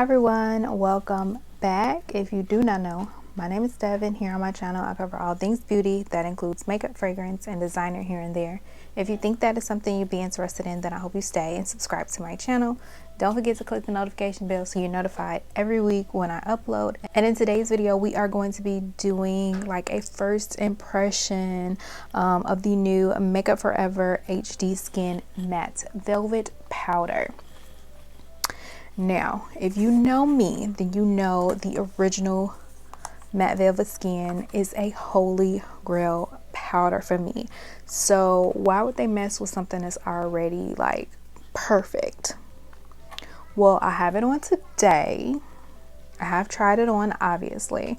Hi everyone, welcome back. If you do not know, my name is Devon. Here on my channel I cover all things beauty. That includes makeup, fragrance, and designer here and there. If you think that is something you'd be interested in, then I hope you stay and subscribe to my channel. Don't forget to click the notification bell so you're notified every week when I upload. And in today's video we are going to be doing like a first impression of the new Makeup Forever HD Skin Matte Velvet Powder. Now, if you know me, then you know the original Matte Velvet Skin is a holy grail powder for me. So why would they mess with something that's already like perfect? Well, I have it on today. I have tried it on, obviously.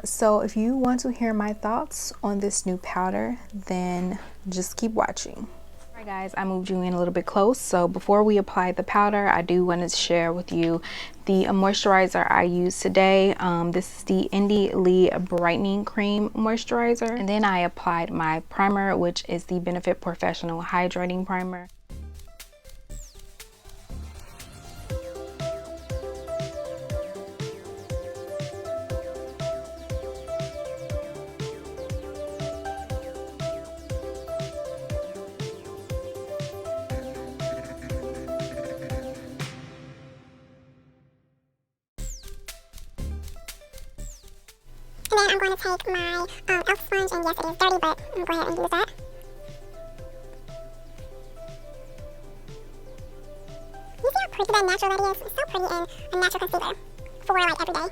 So if you want to hear my thoughts on this new powder, then just keep watching. Alright guys, I moved you in a little bit close. So before we apply the powder, I do want to share with you the moisturizer I use today. This is the Indie Lee Brightening Cream Moisturizer. And then I applied my primer, which is the Benefit Professional Hydrating Primer. And then I'm going to take my elf sponge, and yes, it is dirty, but I'm going to go ahead and use that. You see how pretty that natural that is? It's so pretty, and a natural concealer for like every day.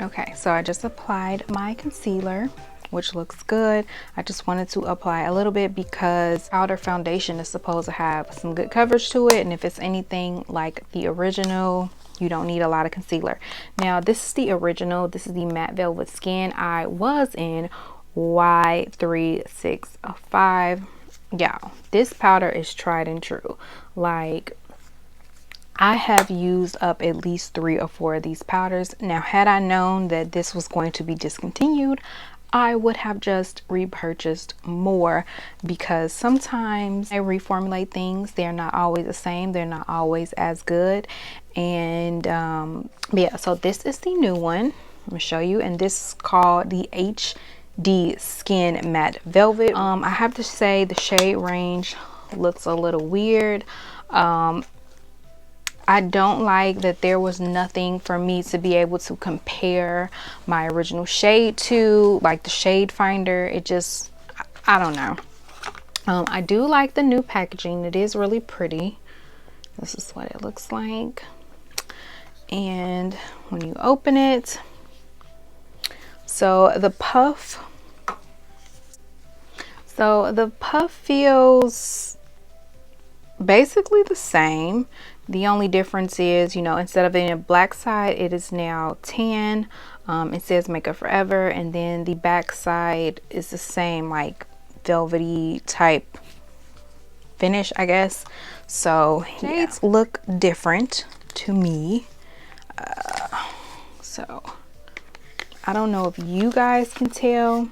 Okay, so I just applied my concealer, which looks good. I just wanted to apply a little bit because powder foundation is supposed to have some good coverage to it, and if it's anything like the original, you don't need a lot of concealer. Now this is the original. This is the Matte Velvet Skin. I was in Y365. Yeah, this powder is tried and true. Like, I have used up at least 3 or 4 of these powders. Now, had I known that this was going to be discontinued, I would have just repurchased more, because sometimes I reformulate things. They're not always the same. They're not always as good. And yeah, so this is the new one. I'm gonna show you, and this is called the HD Skin Matte Velvet. I have to say the shade range looks a little weird. I don't like that there was nothing for me to be able to compare my original shade to, like the shade finder. It just, I don't know. I do like the new packaging. It is really pretty. This is what it looks like. And when you open it, so the puff feels basically the same. The only difference is, you know, instead of being a black side, it is now tan. It says Makeup Forever, and then the back side is the same, like velvety type finish, I guess. So shades look different to me. So I don't know if you guys can tell,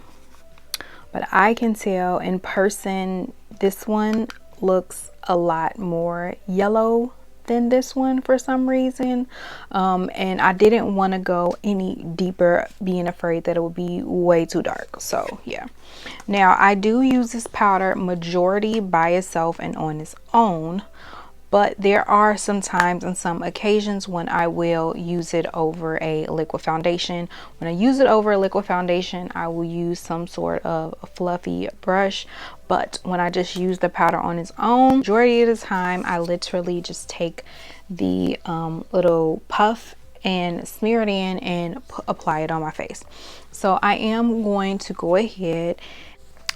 but I can tell in person this one looks a lot more yellow than this one for some reason, and I didn't want to go any deeper, being afraid that it would be way too dark. So yeah, now I do use this powder majority by itself and on its own, but there are some times and some occasions when I will use it over a liquid foundation. When I use it over a liquid foundation, I will use some sort of a fluffy brush. But when I just use the powder on its own, majority of the time, I literally just take the little puff and smear it in and apply it on my face. So I am going to go ahead.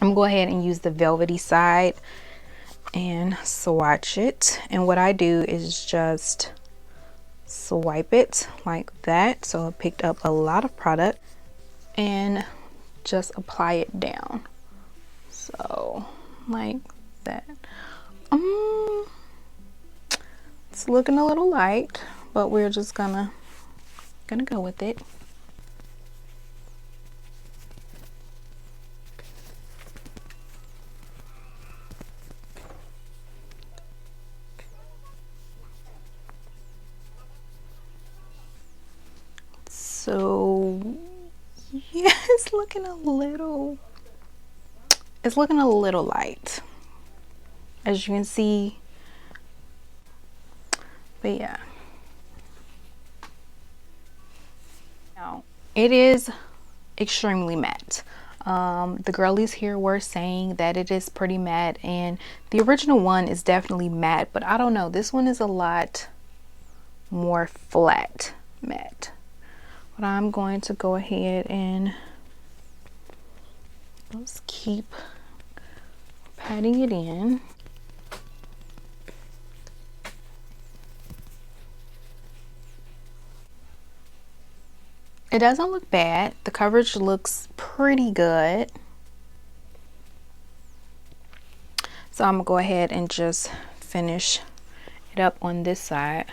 And use the velvety side and swatch it. And what I do is just swipe it like that. So I picked up a lot of product and just apply it down. So like that. It's looking a little light, but we're just gonna go with it. So yeah, it's looking a little light, as you can see. But yeah, now it is extremely matte. The girlies here were saying that it is pretty matte, and the original one is definitely matte, but I don't know, this one is a lot more flat matte. But I'm going to go ahead and let's keep patting it in. It doesn't look bad. The coverage looks pretty good. So I'm gonna go ahead and just finish it up on this side.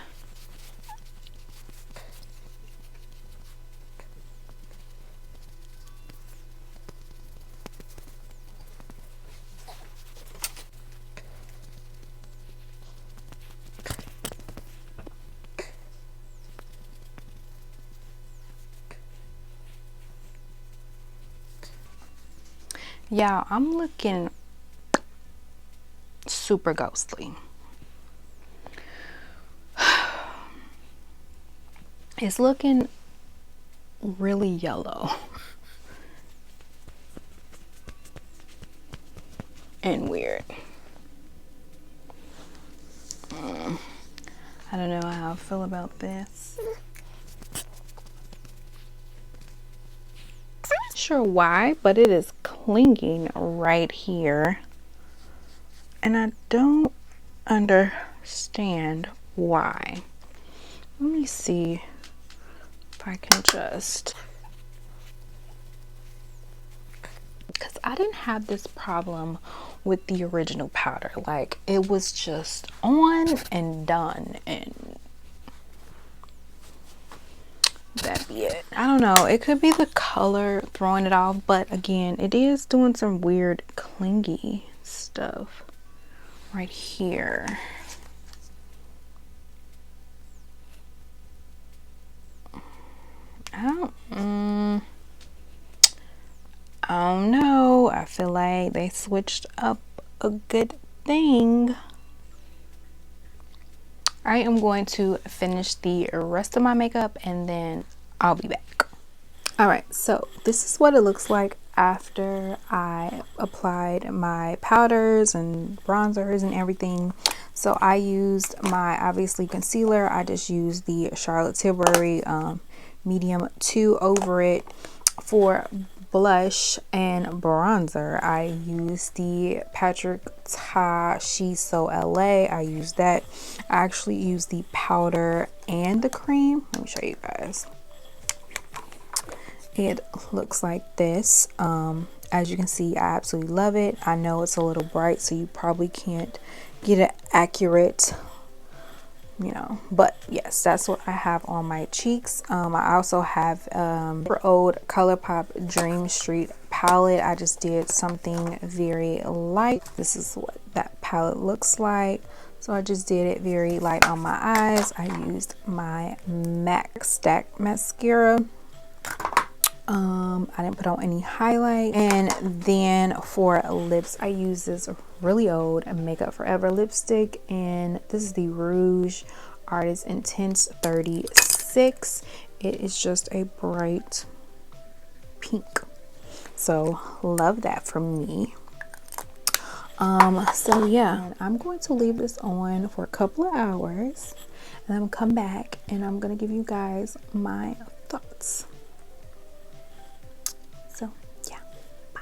Yeah, I'm looking super ghostly. It's looking really yellow and weird. I don't know how I feel about this. Not sure why, but it is clinging right here, and I don't understand why. Let me see if I can just, because I didn't have this problem with the original powder. Like, it was just on and done, and that'd be it. I don't know, it could be the color throwing it off, but again, it is doing some weird clingy stuff right here. I don't know. I feel like they switched up a good thing. I am going to finish the rest of my makeup and then I'll be back. Alright, so this is what it looks like after I applied my powders and bronzers and everything. So I used my, obviously, concealer. I just used the Charlotte Tilbury medium 2 over it. For blush and bronzer, I used the Patrick Ta She's So LA. I used that. I actually used the powder and the cream. Let me show you guys. It looks like this. As you can see, I absolutely love it. I know it's a little bright, so you probably can't get it accurate, you know, but yes, that's what I have on my cheeks. I also have old ColourPop Dream Street palette. I just did something very light. This is what that palette looks like. So I just did it very light on my eyes. I used my MAC Stack mascara. I didn't put on any highlight. And then for lips, I use this really old Makeup Forever lipstick, and this is the Rouge Artist Intense 36. It is just a bright pink, so love that for me. So yeah, I'm going to leave this on for a couple of hours, and I'm gonna come back and I'm gonna give you guys my thoughts. So yeah, bye.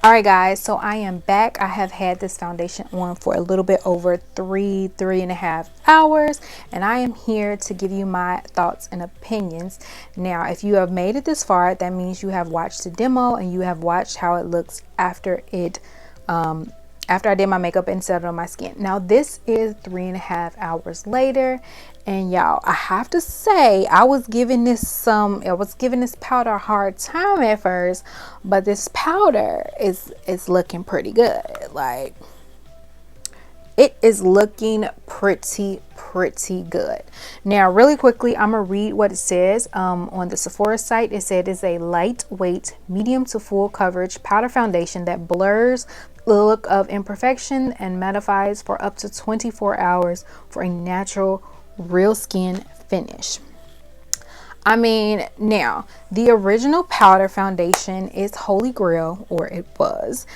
Alright guys, so I am back. I have had this foundation on for a little bit over three and a half hours, and I am here to give you my thoughts and opinions. Now, if you have made it this far, that means you have watched the demo and you have watched how it looks after it after I did my makeup and set it on my skin. Now this is 3.5 hours later, and y'all, I have to say, I was giving this powder a hard time at first, but this powder is looking pretty good. Like, it is looking pretty pretty good. Now really quickly, I'm gonna read what it says on the Sephora site. It said it's a lightweight, medium to full coverage powder foundation that blurs the look of imperfection and mattifies for up to 24 hours for a natural, real skin finish. I mean, now the original powder foundation is Holy Grail, or it was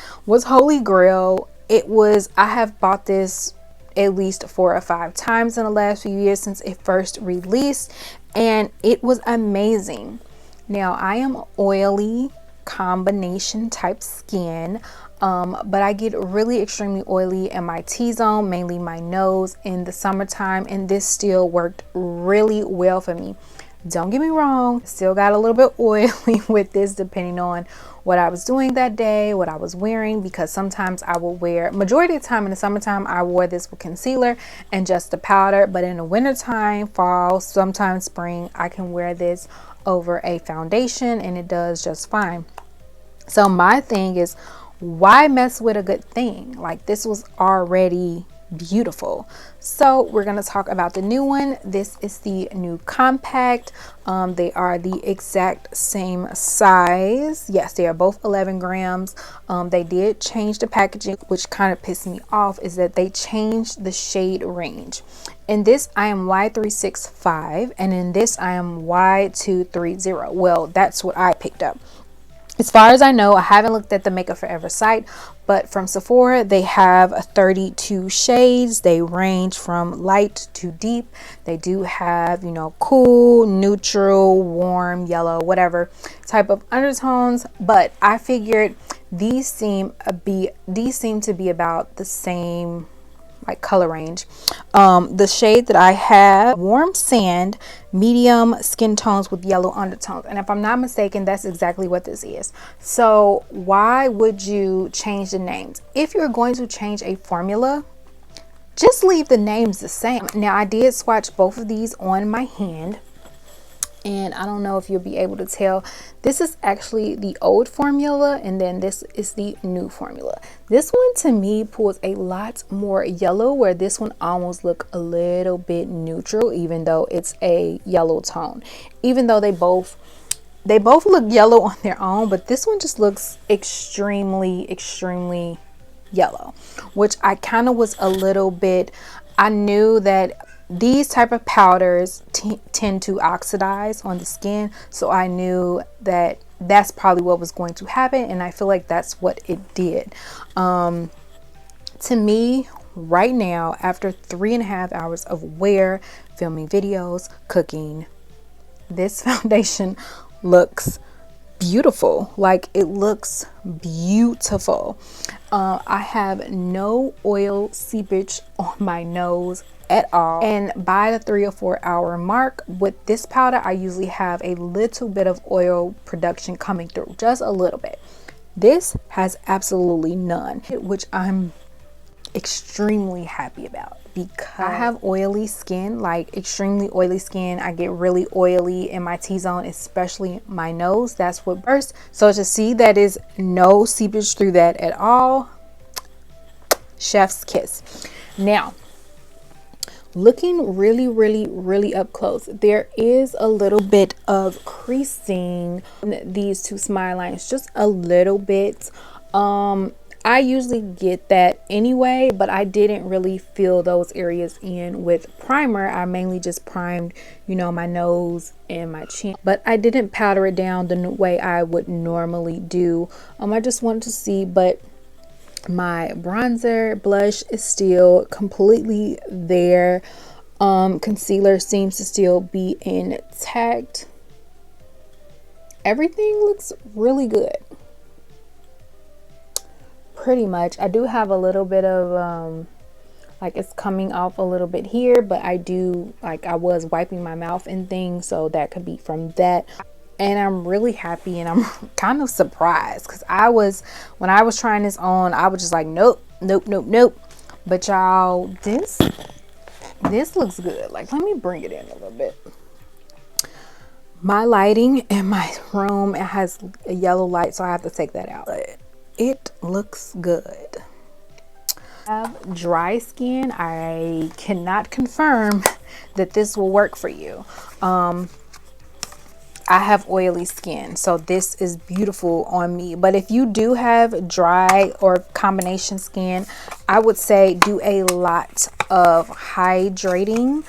Holy Grail. I have bought this at least 4 or 5 times in the last few years since it first released, and it was amazing. Now I am oily combination type skin, but I get really extremely oily in my T-zone, mainly my nose, in the summertime, and this still worked really well for me. Don't get me wrong, still got a little bit oily with this depending on what I was doing that day, what I was wearing, because sometimes I will wear, majority of the time in the summertime, I wore this with concealer and just the powder, but in the wintertime, fall, sometimes spring, I can wear this over a foundation and it does just fine. So my thing is, why mess with a good thing? Like, this was already beautiful. So we're going to talk about the new one. This is the new compact. They are the exact same size. Yes, they are both 11 grams. They did change the packaging, which kind of pissed me off, is that they changed the shade range. In this I am Y365 and in this I am Y230. Well, that's what I picked up. As far as I know, I haven't looked at the Makeup Forever site, but from Sephora, they have 32 shades. They range from light to deep. They do have, you know, cool, neutral, warm, yellow, whatever type of undertones. But I figured these seem to be about the same like color range. The shade that I have, warm sand, medium skin tones with yellow undertones, and if I'm not mistaken, that's exactly what this is. So why would you change the names? If you're going to change a formula, just leave the names the same. Now I did swatch both of these on my hand, and I don't know if you'll be able to tell, this is actually the old formula and then this is the new formula. This one to me pulls a lot more yellow, where this one almost look a little bit neutral, even though it's a yellow tone. Even though they both look yellow on their own, but this one just looks extremely yellow, which I kind of was a little bit, I knew that these type of powders tend to oxidize on the skin, so I knew that that's probably what was going to happen, and I feel like that's what it did. To me right now, after 3.5 hours of wear, filming videos, cooking, this foundation looks beautiful. Like, it looks beautiful. I have no oil seepage on my nose at all, and by the 3 or 4 hour mark with this powder, I usually have a little bit of oil production coming through, just a little bit. This has absolutely none, which I'm extremely happy about, because I have oily skin, like extremely oily skin. I get really oily in my T-zone, especially my nose. That's what bursts. So to see that is no seepage through that at all, chef's kiss. Now, looking really up close, there is a little bit of creasing in these two smile lines, just a little bit. I usually get that anyway, but I didn't really fill those areas in with primer. I mainly just primed, you know, my nose and my chin, but I didn't powder it down the way I would normally do. I just wanted to see, but my bronzer, blush is still completely there. Concealer seems to still be intact. Everything looks really good. Pretty much. I do have a little bit of like, it's coming off a little bit here, but I was wiping my mouth and things, so that could be from that. And I'm really happy, and I'm kind of surprised, because when I was trying this on, I was just like, nope. But y'all, this looks good. Like, let me bring it in a little bit. My lighting in my room, it has a yellow light, so I have to take that out. But it looks good. Have dry skin, I cannot confirm that this will work for you. I have oily skin, so this is beautiful on me. But if you do have dry or combination skin, I would say do a lot of hydrating.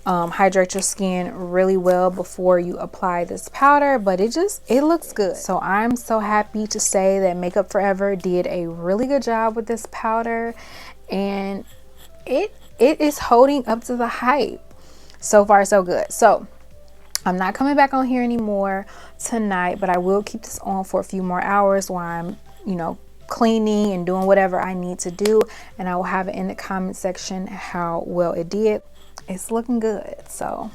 Hydrate your skin really well before you apply this powder, but it looks good. So I'm so happy to say that Makeup Forever did a really good job with this powder, and it is holding up to the hype. So far so good. So I'm not coming back on here anymore tonight, but I will keep this on for a few more hours while I'm, you know, cleaning and doing whatever I need to do, and I will have it in the comment section how well it did. It's looking good, so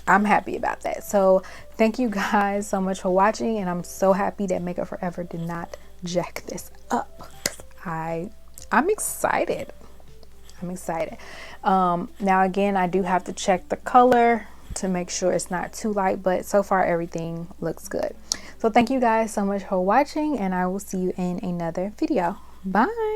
I'm happy about that. So thank you guys so much for watching, and I'm so happy that Makeup Forever did not jack this up. I'm excited. I'm excited. Now again, I do have to check the color to make sure it's not too light, but so far everything looks good. So thank you guys so much for watching, and I will see you in another video. Bye.